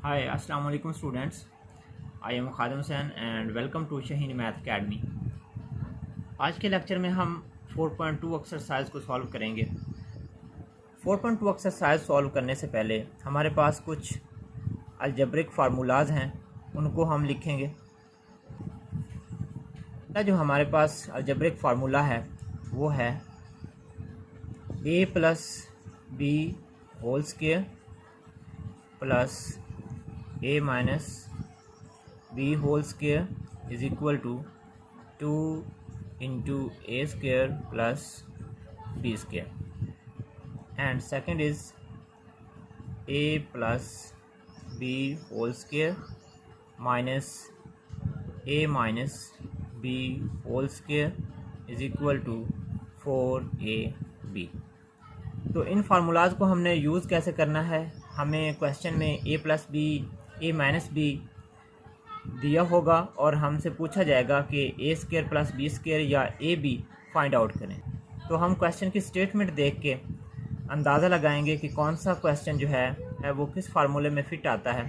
Hi, Assalamu alaikum students. I am Khadim Hussain and welcome to Shaheen Math Academy. आज के lecture में हम 4.2 exercise को solve करेंगे। 4.2 एक्सरसाइज सॉल्व करने से पहले हमारे पास कुछ अलजेब्रिक फार्मूलाज हैं, उनको हम लिखेंगे। जो हमारे पास अलजेब्रिक फार्मूला है वो है a plus B whole square plus a minus B whole square is equal to 2 into A square plus B square and second is a plus B whole square minus a minus B whole square is equal to 4ab। तो इन formulas को हमने use कैसे करना है, हमें question में a plus B a minus B दिया होगा और हमसे पूछा जाएगा कि A square plus B square या ए बी फाइंड आउट करें। तो हम क्वेश्चन की स्टेटमेंट देख के अंदाज़ा लगाएंगे कि कौन सा क्वेश्चन जो है वो किस फार्मूले में फ़िट आता है।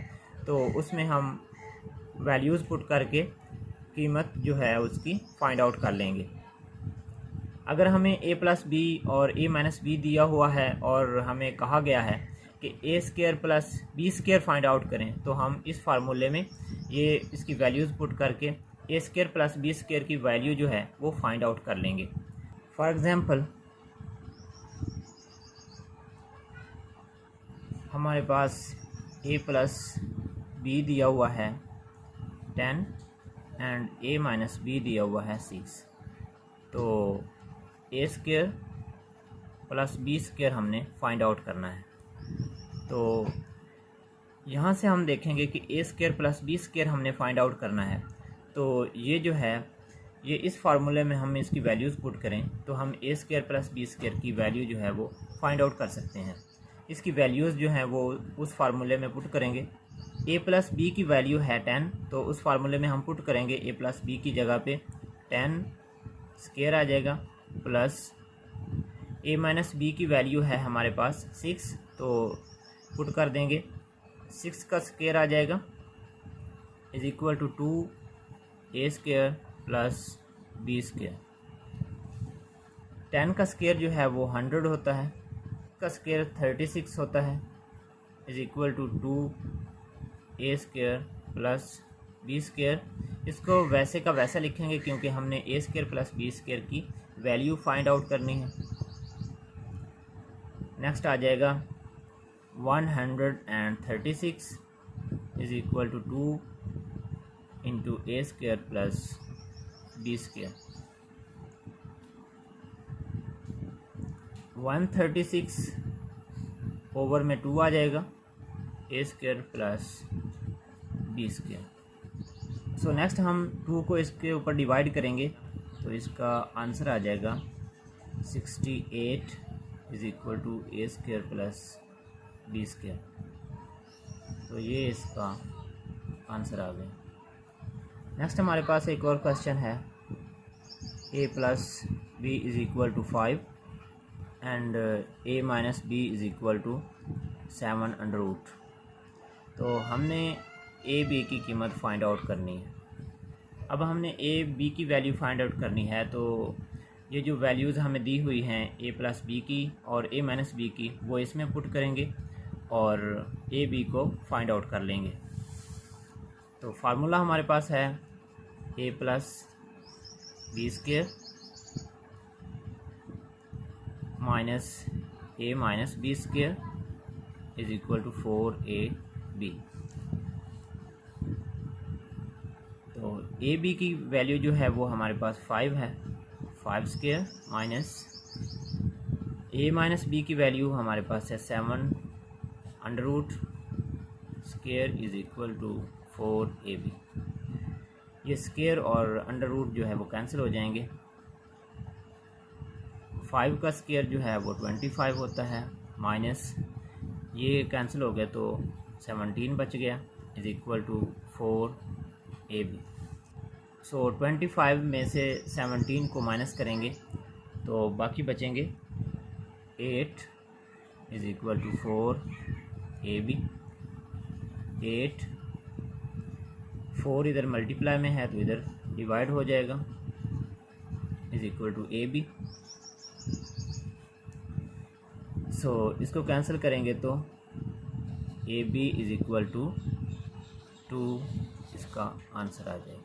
तो उसमें हम वैल्यूज़ पुट करके कीमत जो है उसकी फाइंड आउट कर लेंगे। अगर हमें a प्लस बी और a माइनस बी दिया हुआ है और हमें कहा गया है कि A square plus B square find out करें, तो हम इस फार्मूले में ये इसकी वैल्यूज़ पुट करके ए स्क्वायर प्लस बी स्क्वायर की वैल्यू जो है वो फाइंड आउट कर लेंगे। फॉर एग्ज़ाम्पल हमारे पास a प्लस बी दिया हुआ है 10 एंड a माइनस बी दिया हुआ है 6। तो ए स्क्वायर प्लस बी स्क्वायर हमने फाइंड आउट करना है। तो यहाँ से हम देखेंगे कि A square plus B square हमने फाइंड आउट करना है। तो ये जो है ये इस फार्मूले में हम इसकी वैल्यूज़ पुट करें तो हम A square plus B square की वैल्यू जो है वो फाइंड आउट कर सकते हैं। इसकी वैल्यूज़ जो हैं वो उस फार्मूले में पुट करेंगे। ए प्लस बी की वैल्यू है 10, तो उस फार्मूले में हम पुट करेंगे ए प्लस बी की जगह पे 10 स्क्वायर आ जाएगा प्लस a माइनस बी की वैल्यू है हमारे पास 6, तो पुट कर देंगे 6 का स्क्वायर आ जाएगा is equal to 2a square plus B square. 10 का स्क्वायर जो है वो 100 होता है, का स्क्वायर 36 होता है is equal to 2a square plus B square. इसको वैसे का वैसा लिखेंगे क्योंकि हमने A square plus B square की वैल्यू फाइंड आउट करनी है। नेक्स्ट आ जाएगा 136 is equal to 2 into A square plus B square. 136 over में 2 आ जाएगा A square plus B square. So next हम 2 को इसके ऊपर डिवाइड करेंगे तो इसका आंसर आ जाएगा 68 is equal to A square plus B square. तो ये इसका आंसर आ गया। नेक्स्ट हमारे पास एक और क्वेश्चन है a plus B is equal to 5 and a minus B is equal to 7 under root. तो हमने ए बी की कीमत फाइंड आउट करनी है। अब हमने ए बी की वैल्यू फाइंड आउट करनी है, तो ये जो वैल्यूज़ हमें दी हुई हैं ए प्लस बी की और ए माइनस बी की वो इसमें पुट करेंगे और ए बी को फाइंड आउट कर लेंगे। तो फार्मूला हमारे पास है A plus B square minus A minus B square is equal to 4ab। तो ए बी की वैल्यू जो है वो हमारे पास 5 है, 5 square minus A minus B की वैल्यू हमारे पास है 7 under root square is equal to 4ab। ये स्क्वायर और अंडर रूट जो है वो कैंसिल हो जाएंगे। 5 का स्क्वायर जो है वो 25 होता है माइनस ये कैंसिल हो गया तो 17 बच गया इज इक्वल टू 4ab। सो 25 में से 17 को माइनस करेंगे तो बाकी बचेंगे 8 इज इक्वल टू 4ab। 8, 4 इधर मल्टीप्लाई में है तो इधर डिवाइड हो जाएगा, इज इक्वल टू AB। सो इसको कैंसिल करेंगे तो AB इज इक्वल टू 2 इसका आंसर आ जाएगा।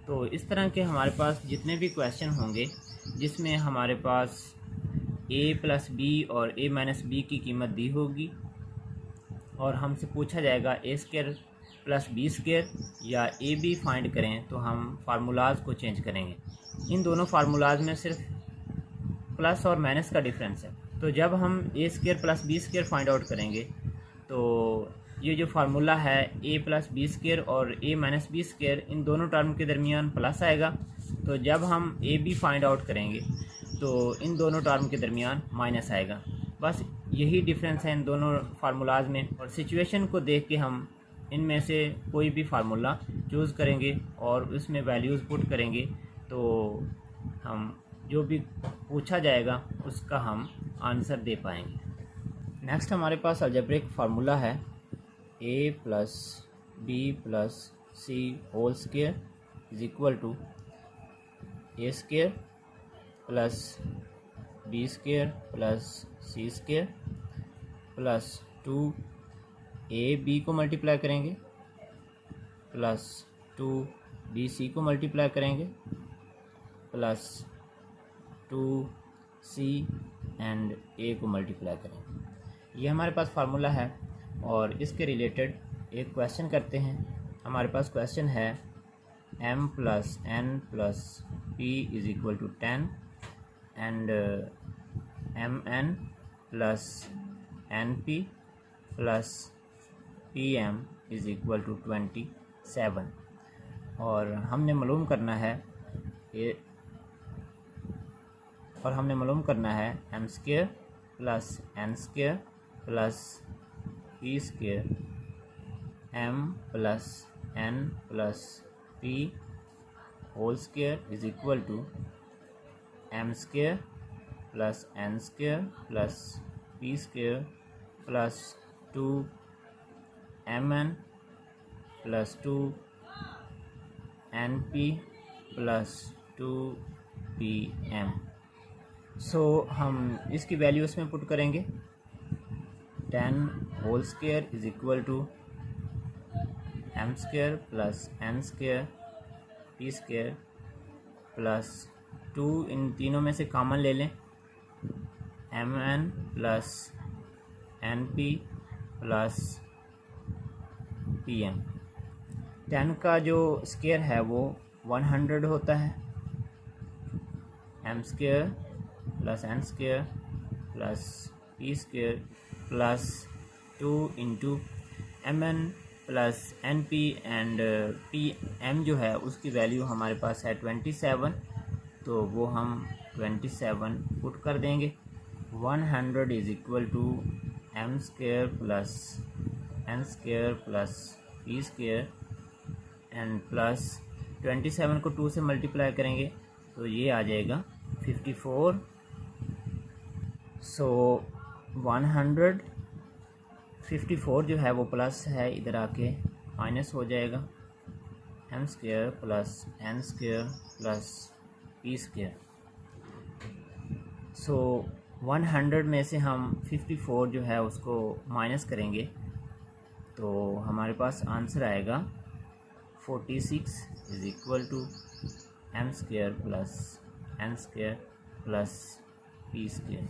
तो इस तरह के हमारे पास जितने भी क्वेश्चन होंगे जिसमें हमारे पास a प्लस बी और a माइनस बी की कीमत दी होगी और हमसे पूछा जाएगा a square plus B square या ए बी फाइंड करें, तो हम फार्मूलाज को चेंज करेंगे। इन दोनों फार्मूलाज में सिर्फ प्लस और माइनस का डिफरेंस है। तो जब हम A square plus B square find out करेंगे तो ये जो फार्मूला है ए प्लस बी स्क्वायर और ए माइनस बी स्क्वायर, इन दोनों टर्म के दरमियान प्लस आएगा। तो जब हम ए बी फाइंड आउट करेंगे तो इन दोनों टर्म के दरमियान माइनस आएगा। बस यही डिफरेंस है इन दोनों फार्मूलाज में। और सिचुएशन को देख के हम इनमें से कोई भी फार्मूला चूज़ करेंगे और उसमें वैल्यूज़ पुट करेंगे, तो हम जो भी पूछा जाएगा उसका हम आंसर दे पाएंगे। नेक्स्ट हमारे पास अलजेब्रिक फार्मूला है a plus B plus C whole square is equal to A square plus B square plus C square plus 2ab को मल्टीप्लाई करेंगे प्लस 2bc को मल्टीप्लाई करेंगे प्लस 2c एंड a को multiply करेंगे। ये हमारे पास formula है और इसके रिलेटेड एक क्वेश्चन करते हैं। हमारे पास क्वेश्चन है m plus n plus p is equal to 10 and mn plus np plus pm is equal to 27 और हमने मालूम करना है m square plus n square plus p square m plus n plus p whole square is equal to m square plus n square plus p square plus 2mn plus 2np plus 2pm। So हम इसकी value इसमें put करेंगे। 10 whole square is equal to m square plus n square p square plus 2, इन तीनों में से common ले लें, mn plus np plus pm। 10 का जो स्क्वायर है वो 100 होता है, m square plus n square plus p square plus 2 into mn plus np and pm जो है उसकी वैल्यू हमारे पास है 27, तो वो हम 27 पुट कर देंगे। 100 is equal to m square plus n square plus p square and plus 27 को 2 से मल्टीप्लाई करेंगे तो ये आ जाएगा 54। सो 154 जो है वो प्लस है, इधर आके माइनस हो जाएगा, m square plus n square plus p square. So 100 में से हम 54 जो है उसको माइनस करेंगे तो हमारे पास आंसर आएगा 46 is equal to m square plus n square plus p square.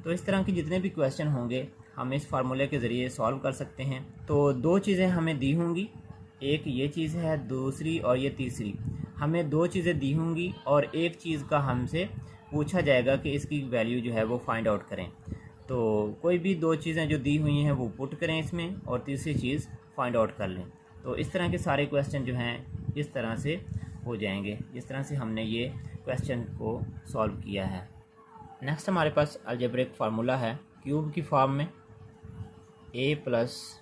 तो इस तरह के जितने भी क्वेश्चन होंगे हम इस फार्मूले के ज़रिए सॉल्व कर सकते हैं। तो दो चीज़ें हमें दी होंगी, एक ये चीज़ है, दूसरी और ये तीसरी। हमें दो चीज़ें दी होंगी और एक चीज़ का हमसे पूछा जाएगा कि इसकी वैल्यू जो है वो फाइंड आउट करें। तो कोई भी दो चीज़ें जो दी हुई हैं वो पुट करें इसमें और तीसरी चीज़ फाइंड आउट कर लें। तो इस तरह के सारे क्वेश्चन जो हैं इस तरह से हो जाएंगे जिस तरह से हमने ये क्वेश्चन को सॉल्व किया है। नेक्स्ट हमारे पास अलजेब्रिक फार्मूला है क्यूब की फॉर्म में, a plus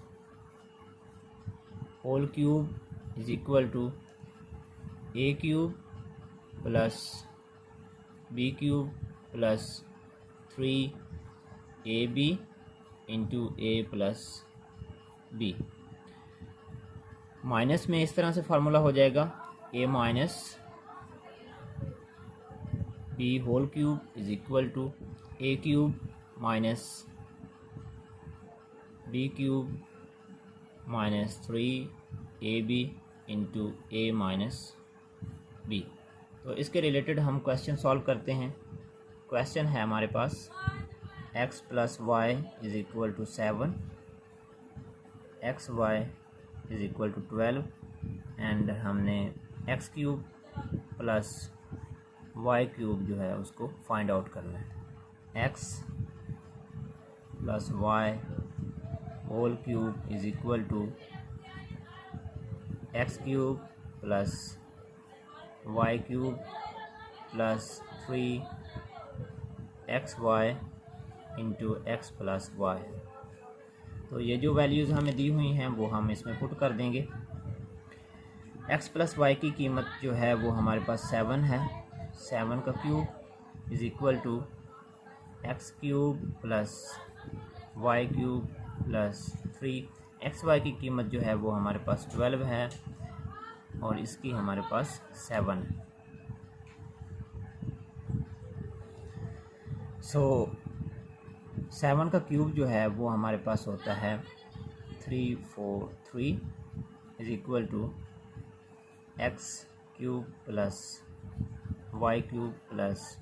whole cube is equal to a cube plus b cube plus 3ab into a plus B. Minus में इस तरह से फार्मूला हो जाएगा A minus B whole cube is equal to A cube minus B cube minus 3ab into A minus B. तो इसके related हम question solve करते हैं। क्वेश्चन है हमारे पास x plus Y is equal to 7, X Y is equal to 12 and हमने X cube plus Y cube जो है उसको फाइंड आउट करना है। X plus Y whole cube is equal to X cube plus Y cube plus 3xy into X plus Y. तो ये जो values हमें दी हुई हैं वो हम इसमें पुट कर देंगे। x प्लस वाई की कीमत जो है वो हमारे पास 7 है। 7 का cube is equal to X cube plus Y cube plus 3xy की कीमत जो है वो हमारे पास 12 है और इसकी हमारे पास 7 है। सो 7 का क्यूब जो है वो हमारे पास होता है 343 is equal to X cube plus Y cube plus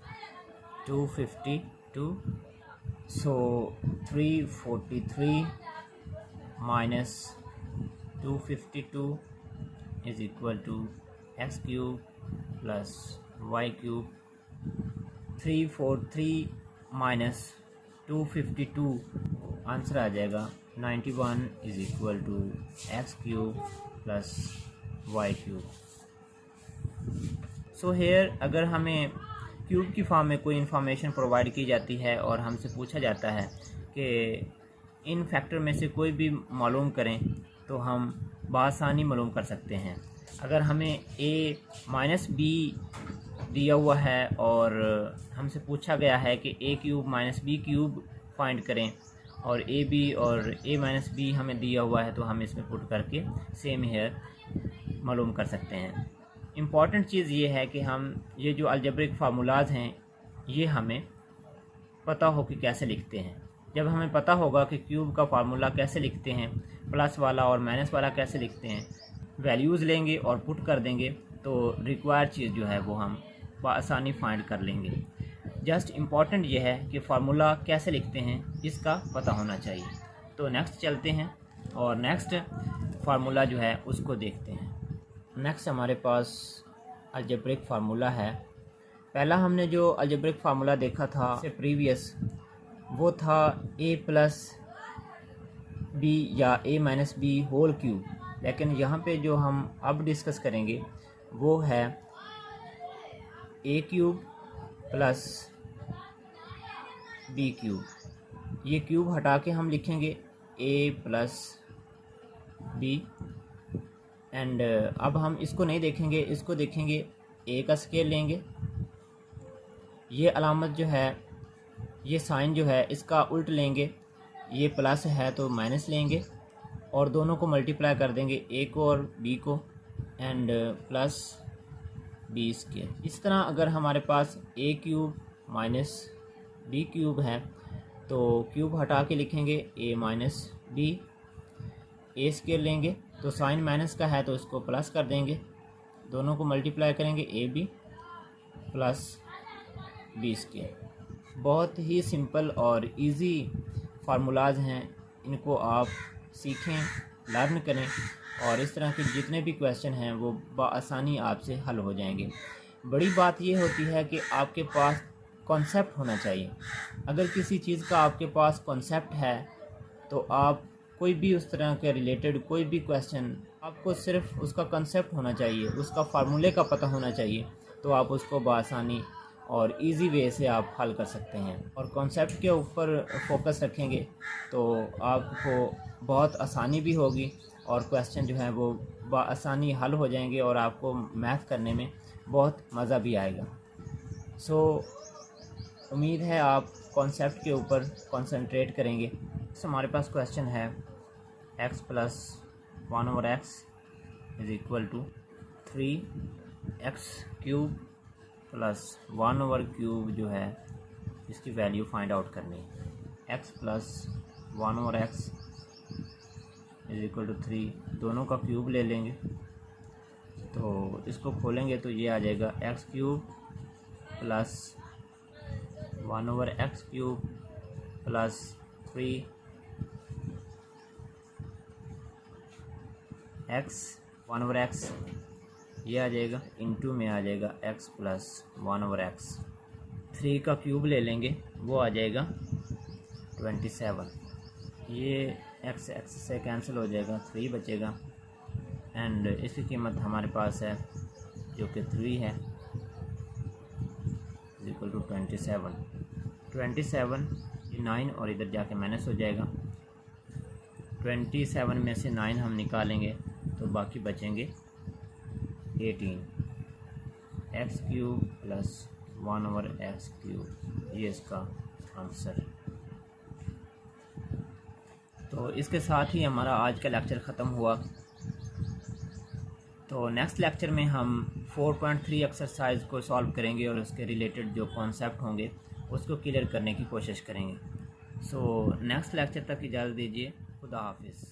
252। So 343 minus 252 is equal to X cube plus Y cube. 343 minus 252 answer आ जाएगा 91 is equal to X cube plus Y cube. So here अगर हमें cube की form में कोई information provide की जाती है और हमसे पूछा जाता है कि इन फैक्टर में से कोई भी मालूम करें तो हम बआसानी मालूम कर सकते हैं। अगर हमें a माइनस बी दिया हुआ है और हमसे पूछा गया है कि a cube minus B cube find करें और ए बी और a माइनस बी हमें दिया हुआ है तो हम इसमें पुट करके सेम हेयर मालूम कर सकते हैं। इम्पॉर्टेंट चीज़ ये है कि हम ये जो अलजेब्रिक फार्मूलाज हैं ये हमें पता हो कि कैसे लिखते हैं। जब हमें पता होगा कि क्यूब का फार्मूला कैसे लिखते हैं, प्लस वाला और माइनस वाला कैसे लिखते हैं, वैल्यूज़ लेंगे और पुट कर देंगे तो रिक्वायर्ड चीज़ जो है वो हम बआसानी फाइंड कर लेंगे। जस्ट इम्पॉर्टेंट ये है कि फार्मूला कैसे लिखते हैं इसका पता होना चाहिए। तो नेक्स्ट चलते हैं और नेक्स्ट फार्मूला जो है उसको देखते हैं। नेक्स्ट हमारे पास अलजेब्रिक फार्मूला है। पहला हमने जो अलजेब्रिक फार्मूला देखा था से प्रीवियस वो था a प्लस बी या a minus B whole cube, लेकिन यहाँ पे जो हम अब डिस्कस करेंगे वो है a cube plus B cube. ये क्यूब हटा के हम लिखेंगे a प्लस बी एंड अब हम इसको नहीं देखेंगे, इसको देखेंगे a का स्केल लेंगे। ये अलामत जो है ये साइन जो है इसका उल्ट लेंगे, ये प्लस है तो माइनस लेंगे और दोनों को मल्टीप्लाई कर देंगे a को और b को एंड प्लस बी स्केयर। इस तरह अगर हमारे पास a cube minus B cube है तो क्यूब हटा के लिखेंगे a minus B. a square लेंगे तो साइन माइनस का है तो इसको प्लस कर देंगे, दोनों को मल्टीप्लाई करेंगे A B plus B square. बहुत ही सिंपल और इजी फार्मूलाज हैं, इनको आप सीखें, लर्न करें और इस तरह के जितने भी क्वेश्चन हैं वो बआसानी आपसे हल हो जाएंगे। बड़ी बात ये होती है कि आपके पास कॉन्सेप्ट होना चाहिए। अगर किसी चीज़ का आपके पास कॉन्सेप्ट है तो आप कोई भी उस तरह के रिलेटेड कोई भी क्वेश्चन, आपको सिर्फ उसका कंसेप्ट होना चाहिए, उसका फार्मूले का पता होना चाहिए, तो आप उसको बआसानी और इजी वे से आप हल कर सकते हैं। और कॉन्सेप्ट के ऊपर फोकस रखेंगे तो आपको बहुत आसानी भी होगी और क्वेश्चन जो है वो बआसानी हल हो जाएंगे और आपको मैथ करने में बहुत मज़ा भी आएगा। सो उम्मीद है आप कॉन्सेप्ट के ऊपर कंसंट्रेट करेंगे। हमारे पास क्वेश्चन है X plus 1/x is equal to 3x cube plus 1/क्यूब जो है इसकी वैल्यू फाइंड आउट करनी है। x plus 1/x is equal to 3, दोनों का क्यूब ले लेंगे तो इसको खोलेंगे तो ये आ जाएगा x cube plus 1/x cube plus 3x 1/x ये आ जाएगा, इंटू में आ जाएगा x प्लस 1/x। 3 का क्यूब ले लेंगे वो आ जाएगा 27। ये x से कैंसिल हो जाएगा, 3 बचेगा एंड इसकी कीमत हमारे पास है जो कि 3 है इक्वल टू 27। ये 9 और इधर जाके माइनस हो जाएगा। 27 में से 9 हम निकालेंगे तो बाकी बचेंगे 18। x cube plus 1/x cube ये इसका आंसर। तो इसके साथ ही हमारा आज का लेक्चर ख़त्म हुआ। तो नेक्स्ट लेक्चर में हम 4.3 एक्सरसाइज को सॉल्व करेंगे और उसके रिलेटेड जो कॉन्सेप्ट होंगे उसको क्लियर करने की कोशिश करेंगे। सो नेक्स्ट लेक्चर तक इजाज़त दीजिए। खुदा हाफिज़।